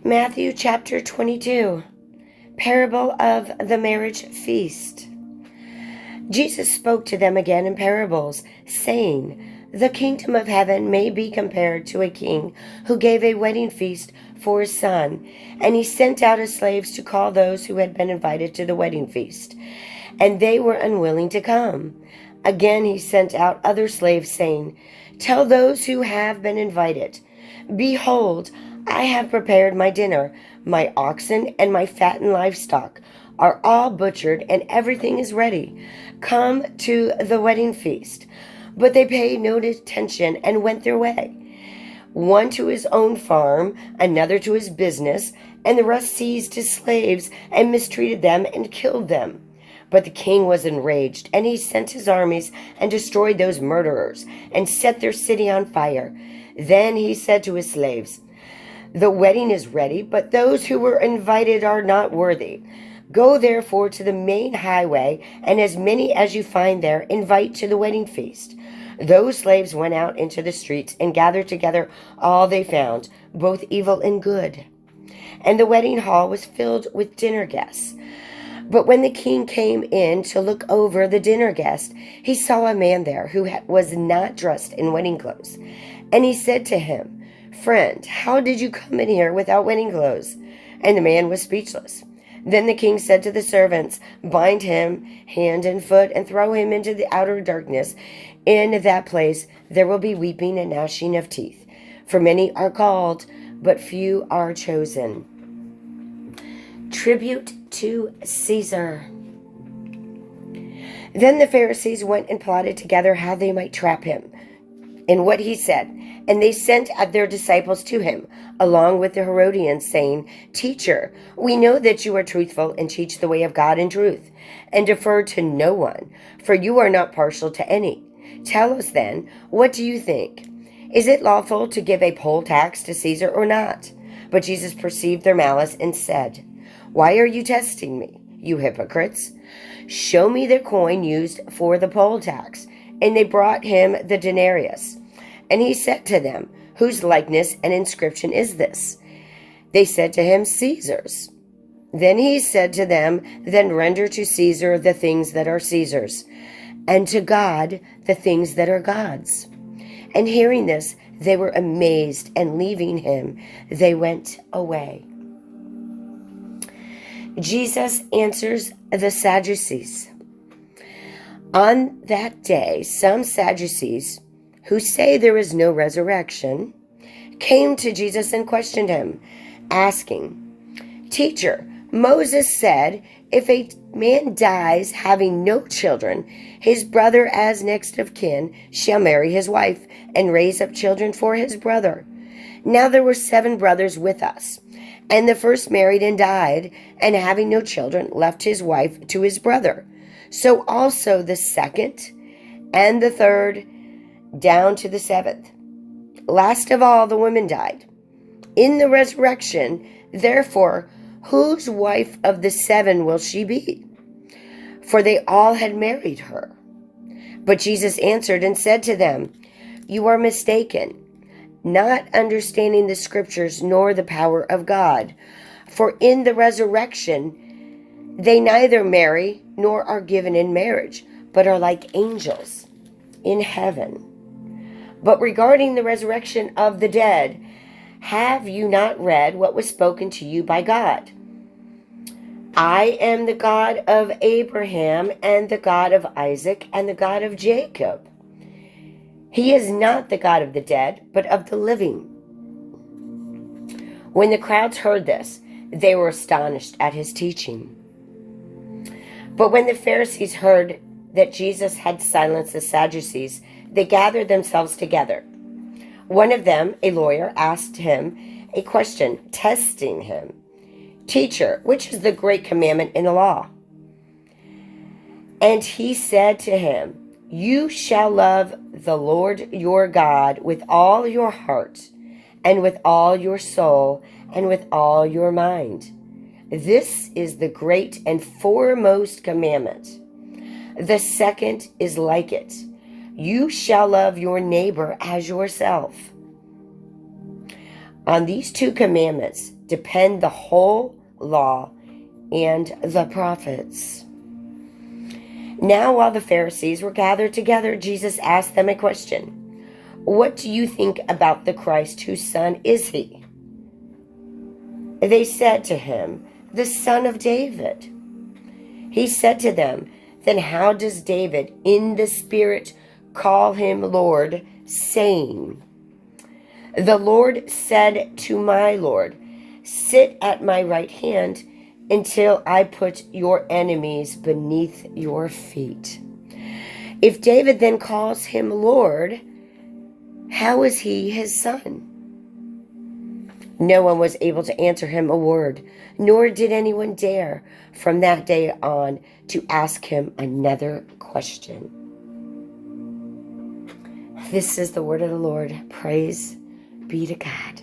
Matthew chapter 22, Parable of the Marriage Feast. Jesus spoke to them again in parables, saying, "The kingdom of heaven may be compared to a king who gave a wedding feast for his son, and he sent out his slaves to call those who had been invited to the wedding feast, and they were unwilling to come. Again he sent out other slaves, saying, 'Tell those who have been invited, behold, I have prepared my dinner. My oxen and my fattened livestock are all butchered, and everything is ready. Come to the wedding feast.' But they paid no attention and went their way, one to his own farm, another to his business, and the rest seized his slaves and mistreated them and killed them. But the king was enraged, and he sent his armies and destroyed those murderers and set their city on fire. Then he said to his slaves, 'The wedding is ready, but those who were invited are not worthy. Go therefore to the main highway, and as many as you find there, invite to the wedding feast.' Those slaves went out into the streets and gathered together all they found, both evil and good. And the wedding hall was filled with dinner guests. But when the king came in to look over the dinner guests, he saw a man there who was not dressed in wedding clothes. And he said to him, 'Friend, how did you come in here without wedding clothes?' And the man was speechless. Then the king said to the servants, 'Bind him hand and foot and throw him into the outer darkness. In that place there will be weeping and gnashing of teeth. For many are called, but few are chosen.'" Tribute to Caesar. Then the Pharisees went and plotted together how they might trap him in what he said. And they sent their disciples to him, along with the Herodians, saying, "Teacher, we know that you are truthful and teach the way of God in truth, and defer to no one, for you are not partial to any. Tell us then, what do you think? Is it lawful to give a poll tax to Caesar or not?" But Jesus perceived their malice and said, "Why are you testing me, you hypocrites? Show me the coin used for the poll tax." And they brought him the denarius. And he said to them, "Whose likeness and inscription is this?" They said to him, "Caesar's." Then he said to them, "Then render to Caesar the things that are Caesar's, and to God the things that are God's." And hearing this, they were amazed, and leaving him, they went away. Jesus answers the Sadducees. On that day, some Sadducees, who say there is no resurrection, came to Jesus and questioned him, asking, "Teacher, Moses said, if a man dies having no children, his brother as next of kin shall marry his wife and raise up children for his brother. Now there were 7 brothers with us, and the first married and died, and having no children left his wife to his brother. So also the second and the third, down to the 7th. Last of all, the woman died. In the resurrection, therefore, whose wife of the 7 will she be? For they all had married her." But Jesus answered and said to them, "You are mistaken, not understanding the scriptures nor the power of God. For in the resurrection, they neither marry nor are given in marriage, but are like angels in heaven. But regarding the resurrection of the dead, have you not read what was spoken to you by God? 'I am the God of Abraham and the God of Isaac and the God of Jacob.' He is not the God of the dead, but of the living." When the crowds heard this, they were astonished at his teaching. But when the Pharisees heard that Jesus had silenced the Sadducees, they gathered themselves together. One of them, a lawyer, asked him a question, testing him. "Teacher, which is the great commandment in the law?" And he said to him, "You shall love the Lord your God with all your heart, and with all your soul, and with all your mind. This is the great and foremost commandment. The second is like it. You shall love your neighbor as yourself. On these 2 commandments depend the whole law and the prophets. Now, while the Pharisees were gathered together, Jesus asked them a question. What do you think about the Christ? Whose son is he? They said to him, the son of David. He said to them, then how does David in the Spirit call him Lord, saying, the Lord said to my Lord, sit at my right hand until I put your enemies beneath your feet. If David then calls him Lord, how is he his son? No one was able to answer him a word, nor did anyone dare from that day on to ask him another question. This is the word of the Lord. Praise be to God.